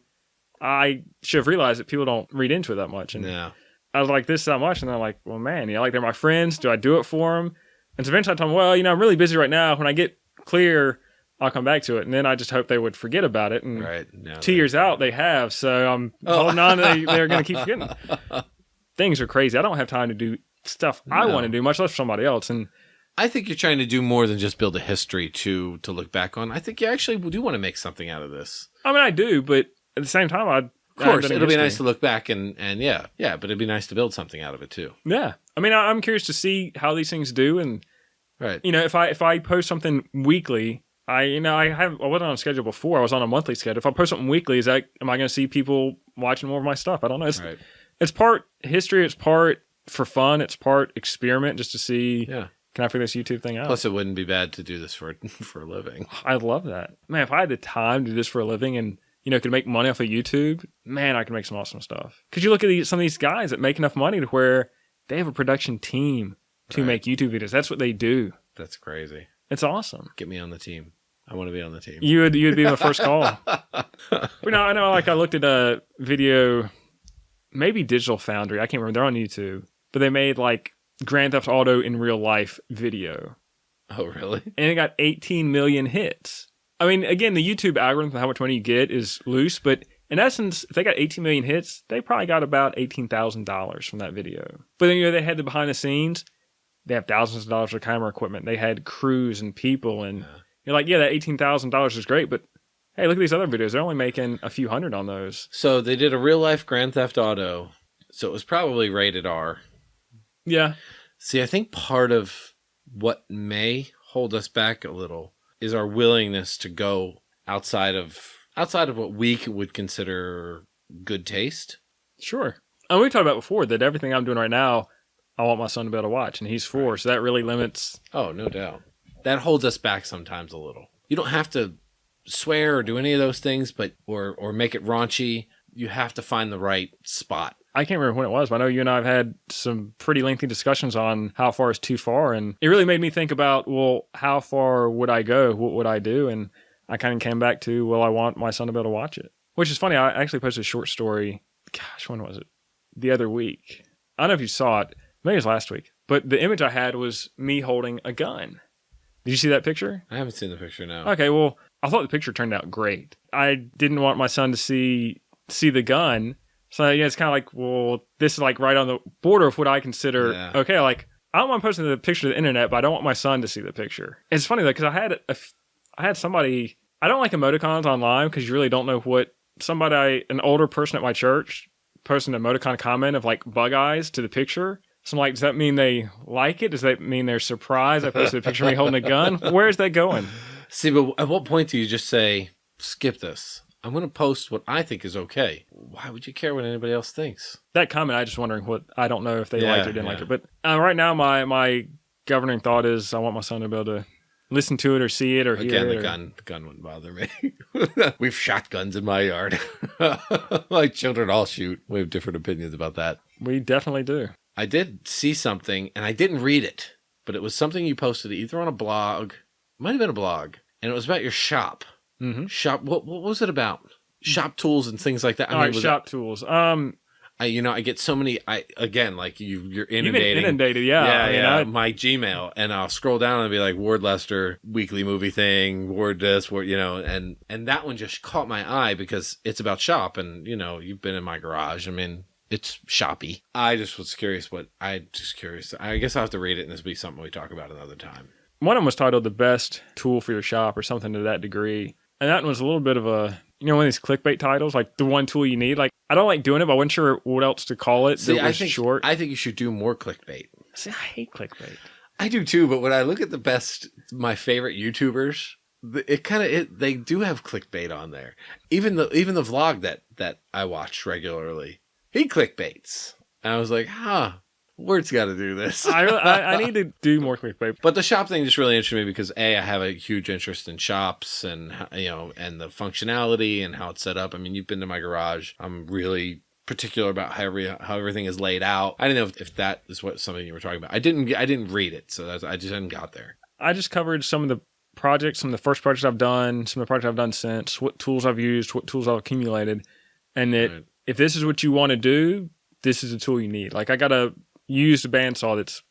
I should have realized that people don't read into it that much. And I was like, this is that much. And they're like, well, man, like they're my friends. Do I do it for them? And so eventually I told them, well, I'm really busy right now. When I get clear, I'll come back to it. And then I just hope they would forget about it. And 2 years out, they have. So I'm holding on. They're going to keep forgetting. Things are crazy. I don't have time to do stuff I want to do, much less for somebody else. And I think you're trying to do more than just build a history to look back on. I think you actually do want to make something out of this. I mean, I do, but at the same time, of course, it'll be nice to look back and yeah, but it'd be nice to build something out of it too. Yeah. I mean, I'm curious to see how these things do. And, right. If I post something weekly, I wasn't on a schedule before. I was on a monthly schedule. If I post something weekly, am I going to see people watching more of my stuff? I don't know. It's part history. It's part for fun. It's part experiment just to see, can I figure this YouTube thing out? Plus, it wouldn't be bad to do this for a living. I love that. Man, if I had the time to do this for a living and, could make money off of YouTube, man, I could make some awesome stuff. Because you look at some of these guys that make enough money to where they have a production team to make YouTube videos. That's what they do. That's crazy. It's awesome. Get me on the team. I want to be on the team. You'd be my first call. But I know, like I looked at a video, maybe Digital Foundry. I can't remember. They're on YouTube. But they made like Grand Theft Auto in real life video. Oh, really? And it got 18 million hits. I mean, again, the YouTube algorithm for how much money you get is loose, but in essence, if they got 18 million hits, they probably got about $18,000 from that video. But then, they had the behind the scenes. They have thousands of dollars of camera equipment. They had crews and people. And you're like, that $18,000 is great, but hey, look at these other videos. They're only making a few hundred on those. So they did a real life Grand Theft Auto. So it was probably rated R. Yeah. See, I think part of what may hold us back a little is our willingness to go outside of what we would consider good taste. Sure. And we talked about before that everything I'm doing right now, I want my son to be able to watch, and he's 4, so that really limits. Oh, no doubt. That holds us back sometimes a little. You don't have to swear or do any of those things, but or make it raunchy. You have to find the right spot. I can't remember when it was, but I know you and I have had some pretty lengthy discussions on how far is too far. And it really made me think about, well, how far would I go? What would I do? And I kind of came back to, well, I want my son to be able to watch it. Which is funny. I actually posted a short story. Gosh, when was it? The other week. I don't know if you saw it. Maybe it was last week. But the image I had was me holding a gun. Did you see that picture? I haven't seen the picture, no. Okay, well, I thought the picture turned out great. I didn't want my son to see the gun. So, it's kind of like, well, this is like right on the border of what I consider, okay, like, I don't want posting the picture to the internet, but I don't want my son to see the picture. It's funny, though, because I had somebody, I don't like emoticons online because you really don't know what, an older person at my church posted an emoticon comment of like bug eyes to the picture. So I'm like, does that mean they like it? Does that mean they're surprised I posted a picture of me holding a gun? Where is that going? See, but at what point do you just say, skip this? I'm going to post what I think is okay. Why would you care what anybody else thinks? That comment, I just wondering I don't know if they liked it or didn't like it. But right now, my governing thought is I want my son to be able to listen to it or see it or hear it. Again, the gun wouldn't bother me. We've shotguns in my yard. My children all shoot. We have different opinions about that. We definitely do. I did see something, and I didn't read it, but it was something you posted either on a blog, it might have been a blog, and it was about your shop. Mm-hmm. Shop. What was it about? Shop tools and things like that. All right, shop tools. I get so many. Like you're inundating. You've been inundated, yeah. My Gmail, and I'll scroll down and be like Ward Lester weekly movie thing, Ward this, Ward, and that one just caught my eye because it's about shop, and you've been in my garage. I mean, it's shoppy. I just was curious. I guess I'll have to read it, and this will be something we talk about another time. One of them was titled "The Best Tool for Your Shop" or something to that degree, and that one was a little bit of a one of these clickbait titles, like the one tool you need. Like I don't like doing it, but I wasn't sure what else to call it. See, that was short. I think you should do more clickbait. See, I hate clickbait. I do too, but when I look at my favorite YouTubers, they do have clickbait on there. Even the vlog that I watch regularly, he clickbaits, and I was like, word's got to do this. I need to do more clickbait. But the shop thing just really interested me because I have a huge interest in shops and and the functionality and how it's set up. I mean, you've been to my garage. I'm really particular about how everything is laid out. I didn't know if that is something you were talking about. I didn't read it, so I just hadn't got there. I just covered some of the projects, some of the first projects I've done, some of the projects I've done since, what tools I've used, what tools I've accumulated, and that if this is what you want to do, this is the tool you need. Like I got a used bandsaw that's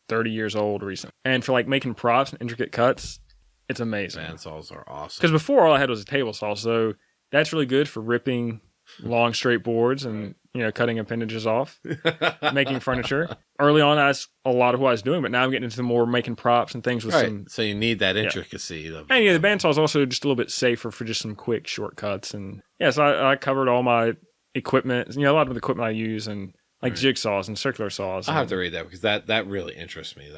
30 years old recently, and for like making props and intricate cuts, it's amazing. Bandsaws are awesome. Because before all I had was a table saw, so that's really good for ripping long straight boards and cutting appendages off, making furniture. Early on, that's a lot of what I was doing, but now I'm getting into more making props and things with some. So you need that intricacy. And the bandsaw is also just a little bit safer for just some quick shortcuts. And so I covered all my equipment. A lot of the equipment I use and like jigsaws and circular saws. I'll have to read that because that really interests me.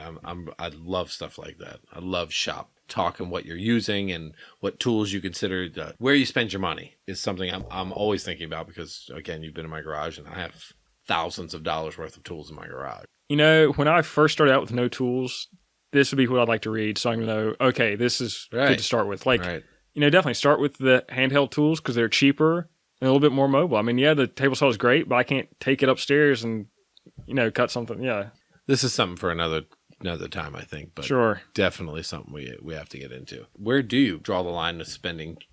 I love stuff like that. I love shop talk and what you're using and what tools you consider. Where you spend your money is something I'm always thinking about because, again, you've been in my garage and I have thousands of dollars worth of tools in my garage. When I first started out with no tools, this would be what I'd like to read so I can know, okay, this is good to start with. Like, definitely start with the handheld tools because they're cheaper and a little bit more mobile. I mean, the table saw is great, but I can't take it upstairs and, cut something. Yeah. This is something for another time, I think, but sure, definitely something we have to get into. Where do you draw the line of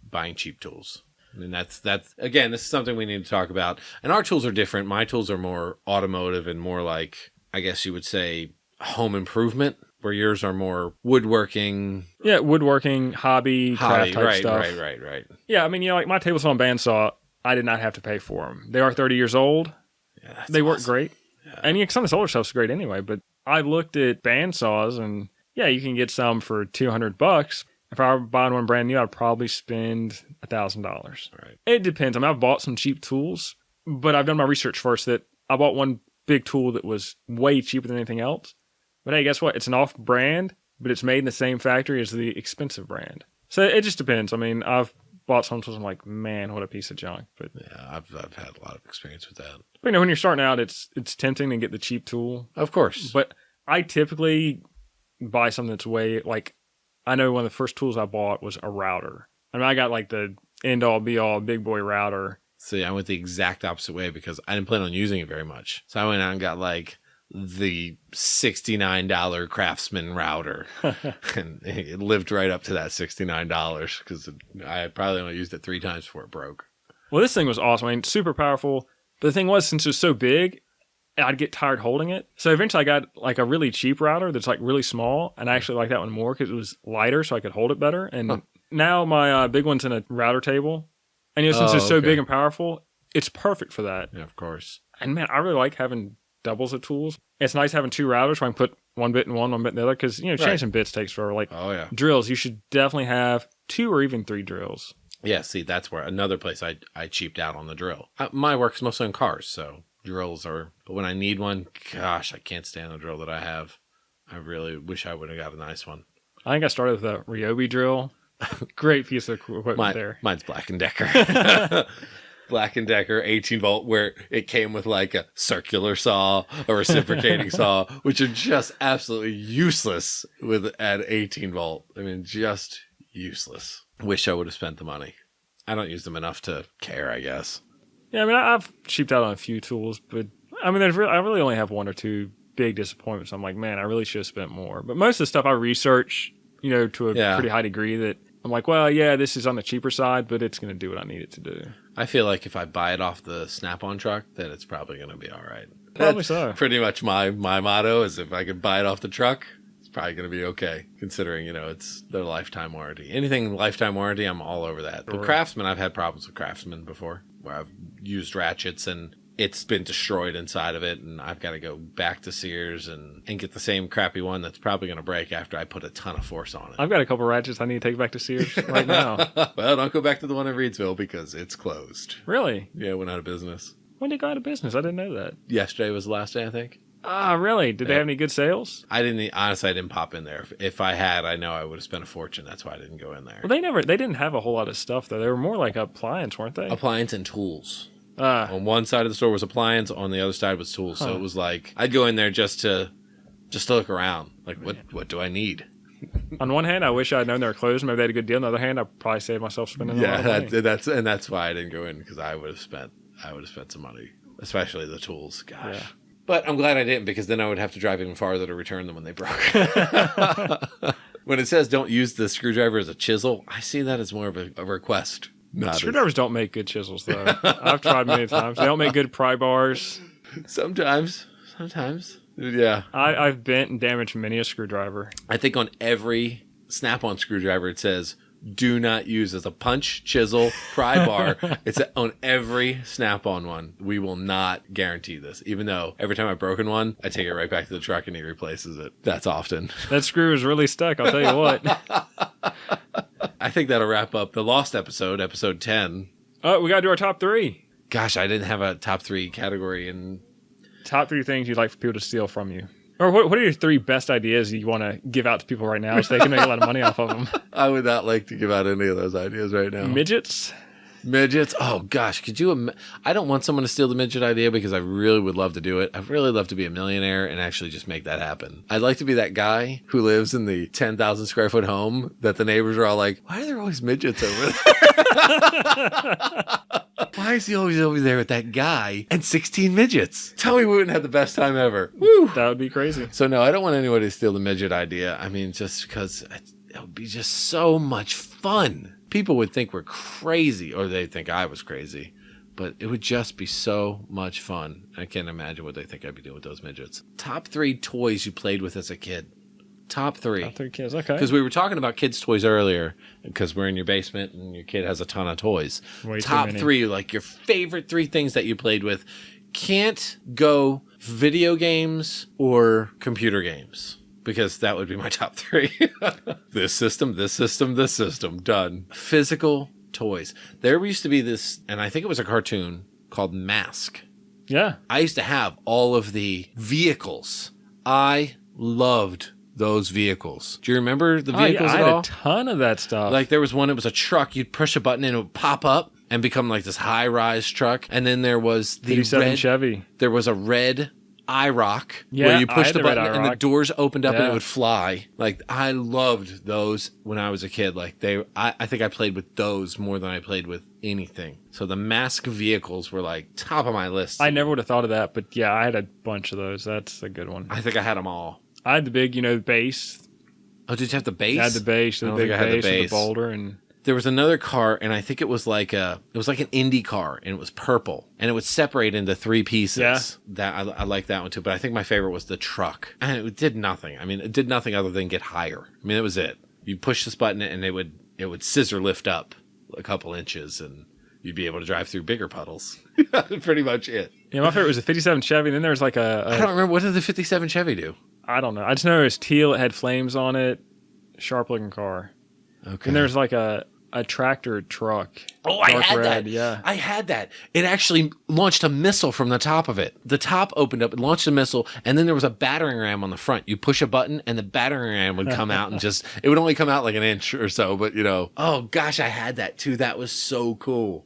buying cheap tools? I mean, that's again, this is something we need to talk about. And our tools are different. My tools are more automotive and more like, I guess you would say, home improvement, where yours are more woodworking. Yeah, woodworking, hobby craft type stuff. Right. Yeah, I mean, like my table saw and bandsaw, I did not have to pay for them. They are 30 years old. Yeah, they work great. Yeah. And some of the older stuff's great anyway, but I looked at bandsaws and you can get some for $200. If I were buying one brand new, I'd probably spend $1,000. Right. It depends. I mean, I've bought some cheap tools, but I've done my research first that I bought one big tool that was way cheaper than anything else. But hey, guess what? It's an off brand, but it's made in the same factory as the expensive brand. So it just depends. I mean, I've bought some tools. I'm like, man, what a piece of junk. But yeah, I've had a lot of experience with that. But when you're starting out, it's tempting to get the cheap tool. Of course. But I typically buy something that's way like, I know one of the first tools I bought was a router. I mean, I got like the end all be all big boy router. See, I went the exact opposite way because I didn't plan on using it very much. So I went out and got like the $69 Craftsman router. And it lived right up to that $69 because I probably only used it 3 times before it broke. Well, this thing was awesome. I mean, super powerful. But the thing was, since it was so big, I'd get tired holding it. So eventually I got like a really cheap router that's like really small. And I actually like that one more because it was lighter so I could hold it better. And now my big one's in a router table. And since it's so big and powerful, it's perfect for that. Yeah, of course. And man, I really like having doubles of tools. It's nice having 2 routers where I can put one bit in one bit in the other because, changing bits takes forever. Like drills, you should definitely have 2 or even 3 drills. Yeah, see, that's where another place I cheaped out on the drill. My work's mostly on cars, so drills are... But when I need one, gosh, I can't stand the drill that I have. I really wish I would have got a nice one. I think I started with a Ryobi drill. Great piece of equipment there. Mine's Black & Decker. Black & Decker 18 volt, where it came with like a circular saw, a reciprocating saw, which are just absolutely useless at 18 volt. I mean, just useless. Wish I would have spent the money. I don't use them enough to care, I guess. Yeah, I mean, I've cheaped out on a few tools, but I mean, I really only have 1 or 2 big disappointments. I'm like, man, I really should have spent more. But most of the stuff I research, to a pretty high degree that I'm like, well, yeah, this is on the cheaper side, but it's going to do what I need it to do. I feel like if I buy it off the Snap-on truck, then it's probably going to be all right. Probably so. Pretty much my motto is if I could buy it off the truck, it's probably going to be okay, considering, it's their lifetime warranty. Anything lifetime warranty, I'm all over that. But Craftsman, I've had problems with Craftsman before, where I've used ratchets and it's been destroyed inside of it, and I've got to go back to Sears and get the same crappy one that's probably going to break after I put a ton of force on it. I've got a couple ratchets I need to take back to Sears right now. Well, don't go back to the one in Reedsville because it's closed. Really? Yeah, it went out of business. When did it go out of business? I didn't know that. Yesterday was the last day, I think. Ah, really? Did they have any good sales? Honestly, I didn't pop in there. If I had, I know I would have spent a fortune. That's why I didn't go in there. Well, they didn't have a whole lot of stuff though. They were more like appliance, weren't they? Appliance and tools. Ah, On one side of the store was appliance, on the other side was tools. So it was like I'd go in there just to look around. Like what do I need? on one hand, I wish I'd known they were closed. Maybe they had a good deal. On the other hand, I'd probably save myself spending a lot of money. That's why I didn't go in, because I would have spent some money, especially the tools. Gosh. Yeah. But I'm glad I didn't, because then I would have to drive even farther to return them when they broke. When it says don't use the screwdriver as a chisel, I see that as more of a request. Screwdrivers don't make good chisels, though. I've tried many times. They don't make good pry bars. Sometimes. Yeah. I've bent and damaged many a screwdriver. I think on every Snap-on screwdriver it says, do not use as a punch, chisel, pry bar. It's on every Snap-on one. We will not guarantee this. Even though every time I've broken one, I take it right back to the truck and he replaces it. That's often. That screw is really stuck, I'll tell you what. I think that'll wrap up the Lost episode 10. Oh, we got to do our top 3. Gosh, I didn't have a top 3 category. And top 3 things you'd like for people to steal from you. Or what are your 3 best ideas you want to give out to people right now so they can make a lot of money off of them? I would not like to give out any of those ideas right now. Midgets? Oh, gosh. Could you... I don't want someone to steal the midget idea, because I really would love to do it. I'd really love to be a millionaire and actually just make that happen. I'd like to be that guy who lives in the 10,000 square foot home that the neighbors are all like, why are there always midgets over there? Why is he always over there with that guy and 16 midgets? Tell me we wouldn't have the best time ever. Woo! That would be crazy. So no, I don't want anyone to steal the midget idea. I mean, just because it would be just so much fun. People would think we're crazy, or they think I was crazy, but it would just be so much fun. I can't imagine what they think I'd be doing with those midgets. Top 3 toys you played with as a kid. Top 3. Top 3 kids, okay. Because we were talking about kids' toys earlier, because we're in your basement and your kid has a ton of toys. Way too Top many. 3, like your favorite 3 things that you played with. Can't go video games or computer games, because that would be my top 3. This system, done. Physical toys. There used to be this, and I think it was a cartoon called Mask. Yeah. I used to have all of the vehicles. I loved those vehicles. Do you remember the vehicles I at had all? a ton of that stuff. Like there was one, it was a truck. You'd push a button and it would pop up and become like this high-rise truck. And then there was the 57 red Chevy. There was a red IROC Yeah, where you I push had the the red button and the IROC. doors opened up and Yeah. it would fly. Like I loved those when I was a kid. Like I think I played with those more than I played with anything. So the Mask vehicles were like top of my list. I never would have thought of that, but yeah, I had a bunch of those. That's a good one. I think I had them all. I had the big, bass. Oh, did you have the base? I had the bass, I the don't big think I had the bass, with the bass. boulder, and There was another car, and I think it was like an Indy car, and it was purple, and it would separate into 3 pieces. Yeah. That I like that one too. But I think my favorite was the truck, and it did nothing. I mean, it did nothing other than get higher. I mean, that was it. You push this button, and it would scissor lift up a couple inches, and you'd be able to drive through bigger puddles. Pretty much it. yeah, my favorite was the 57 Chevy. And then there was like I don't remember, what did the 57 Chevy do? I don't know. I just know it was teal. It had flames on it. Sharp looking car. Okay. And there's like a tractor truck. Oh, I Dark had red, that. yeah. I had that. It actually launched a missile from the top of it. The top opened up, it launched a missile, and then there was a battering ram on the front. You push a button, and the battering ram would come out and it would only come out like an inch or so, but oh gosh, I had that too. That was so cool.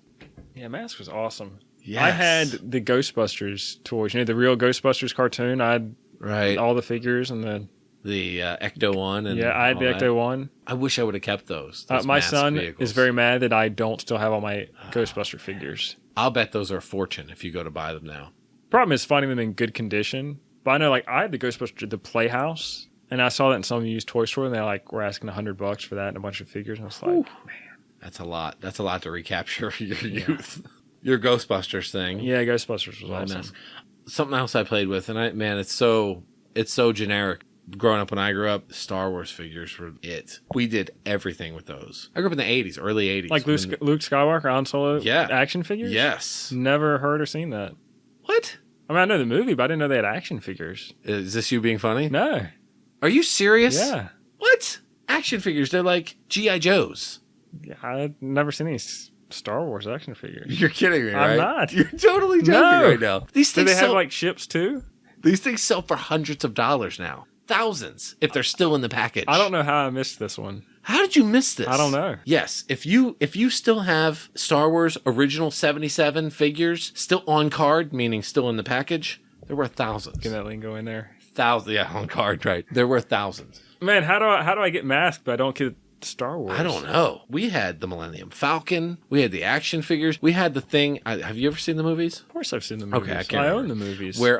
Yeah, Mask was awesome. Yes. I had the Ghostbusters toys. The real Ghostbusters cartoon. I had Right. all the figures and The Ecto one. And I had all the that. Ecto one. I wish I would have kept those. My Mask son vehicles. is very mad that I don't still have all my Ghostbuster figures. I'll bet those are a fortune if you go to buy them now. Problem is finding them in good condition. But I know, I had the Ghostbuster, the Playhouse, and I saw that in some used toy store, and they were asking $100 for that and a bunch of figures, and I was like, That's a lot. That's a lot to recapture your youth. Your Ghostbusters thing. yeah, Ghostbusters was My awesome. Mask. Something else I played with, and it's so generic. Growing up when I grew up, Star Wars figures were it. We did everything with those. I grew up in the 80s, early 80s. Like Luke Skywalker, Han Solo Yeah. action figures? Yes. Never heard or seen that. What? I mean, I know the movie, but I didn't know they had action figures. Is this you being funny? No. Are you serious? Yeah. What? Action figures? They're like G.I. Joes. Yeah, I've never seen any Star Wars action figures. You're kidding me, right? I'm not. You're totally joking right now. These Do things they have like ships too? These things sell for hundreds of dollars now. Thousands, if they're still in the package. I don't know how I missed this one. How did you miss this? I don't know. Yes, if you still have Star Wars original 77 figures still on card, meaning still in the package, they're worth thousands. Get that lingo in there. Thousands, yeah, on card, right? They're worth thousands. Man, how do I get masked but I don't get Star Wars? I don't know. We had the Millennium Falcon. We had the action figures. We had the thing. Have you ever seen the movies? Of course I've seen the movies. Okay, I can't I remember. own the movies. Where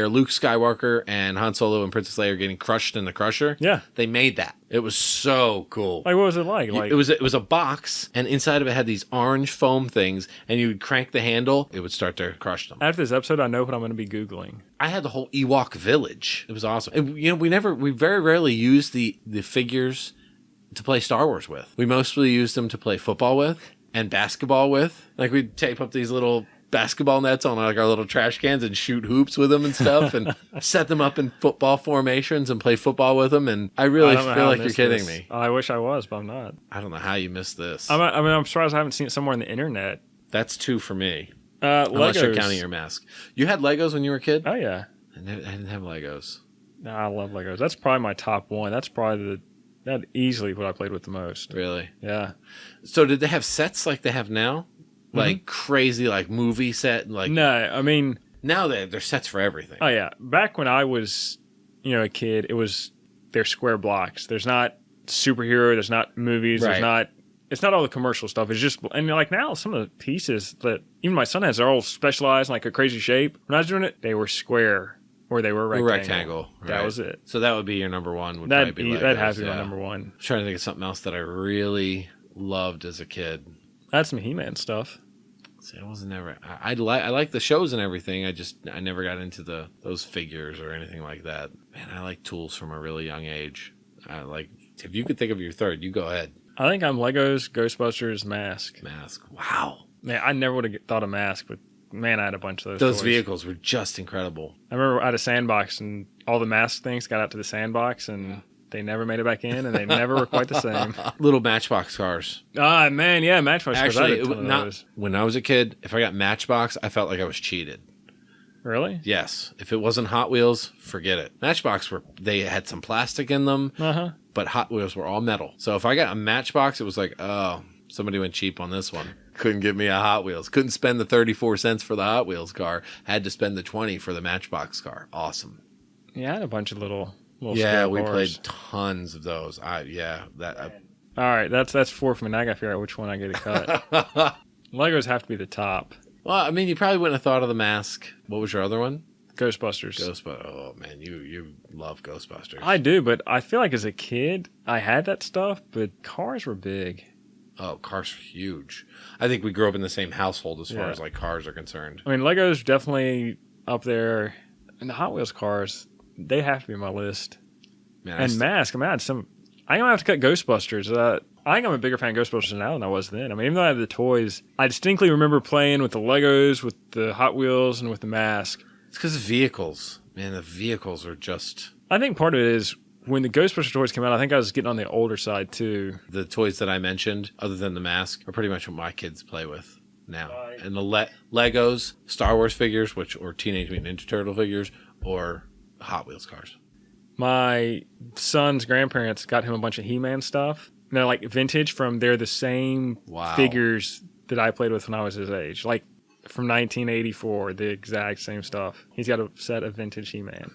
Luke Skywalker and Han Solo and Princess Leia are getting crushed in the Crusher. Yeah. They made that. It was so cool. Like, what was it like? Like It was a box, and inside of it had these orange foam things, and you would crank the handle, it would start to crush them. After this episode, I know what I'm going to be Googling. I had the whole Ewok village. It was awesome. And, we very rarely used the figures to play Star Wars with. We mostly used them to play football with and basketball with. Like, we'd tape up these little basketball nets on like our little trash cans and shoot hoops with them and stuff and set them up in football formations and play football with them. And I really feel like you're kidding me. I wish I was, but I'm not. I don't know how you missed this. I'm surprised I haven't seen it somewhere on the internet. That's 2 for me. Unless you're counting your mask. You had Legos when you were a kid? Oh, yeah. I didn't have Legos. No, I love Legos. That's probably my top one. That's probably that easily what I played with the most. Really? Yeah. So did they have sets like they have now? Like crazy, like movie set? Like No, I mean... Now they're sets for everything. Oh, yeah. Back when I was, a kid, they're square blocks. There's not superhero, there's not movies, Right. It's not all the commercial stuff. It's just, and like now, some of the pieces that even my son has, they're all specialized in like a crazy shape. When I was doing it, they were square or they were rectangle. Right. That was it. So that would be your number one. That'd have to be my number one. I'm trying to think of something else that I really loved as a kid. I had some He-Man stuff. See, I wasn't never. I like the shows and everything. I never got into those figures or anything like that. Man, I like tools from a really young age. If you could think of your third, you go ahead. I think I'm Legos, Ghostbusters, Mask. Wow. Man, I never would have thought of Mask, but man, I had a bunch of those. Those toys. vehicles were just incredible. I remember I had a sandbox and all the Mask things got out to the sandbox and they never made it back in and they never were quite the same. Little Matchbox cars. Ah, man, yeah, Matchbox cars. Actually, when I was a kid, if I got Matchbox, I felt like I was cheated. Really? Yes. If it wasn't Hot Wheels, forget it. Matchbox they had some plastic in them, but Hot Wheels were all metal. So if I got a Matchbox, it was like, oh, somebody went cheap on this one. Couldn't give me a Hot Wheels. Couldn't spend the 34 cents for the Hot Wheels car. Had to spend the 20 for the Matchbox car. Awesome. Yeah, I had a bunch of little yeah, we cars. played tons of those. All right, that's 4 for me. Now I got to figure out which one I get to cut. Legos have to be the top. Well, I mean, you probably wouldn't have thought of the Mask. What was your other one? Ghostbusters. Oh, man, you love Ghostbusters. I do, but I feel like as a kid, I had that stuff, but cars were big. Oh, cars are huge. I think we grew up in the same household as far as like cars are concerned. I mean, Legos definitely up there. And the Hot Wheels cars, they have to be on my list. Man, and Mask, I mean, I'm gonna have to cut Ghostbusters. I think I'm a bigger fan of Ghostbusters now than I was then. I mean, even though I have the toys, I distinctly remember playing with the Legos, with the Hot Wheels, and with the Mask. It's because of vehicles. Man, the vehicles are just... I think part of it is when the Ghostbusters toys came out, I think I was getting on the older side, too. The toys that I mentioned, other than the Mask, are pretty much what my kids play with now. And the Legos, Star Wars figures, or Teenage Mutant Ninja Turtle figures, or Hot Wheels cars. My son's grandparents got him a bunch of He-Man stuff. And they're like vintage they're the same figures that I played with when I was his age. Like from 1984, the exact same stuff. He's got a set of vintage He-Man.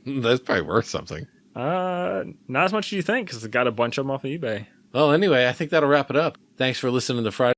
That's probably worth something. Not as much as you think, because I got a bunch of them off of eBay. Well, anyway, I think that'll wrap it up. Thanks for listening to Friday.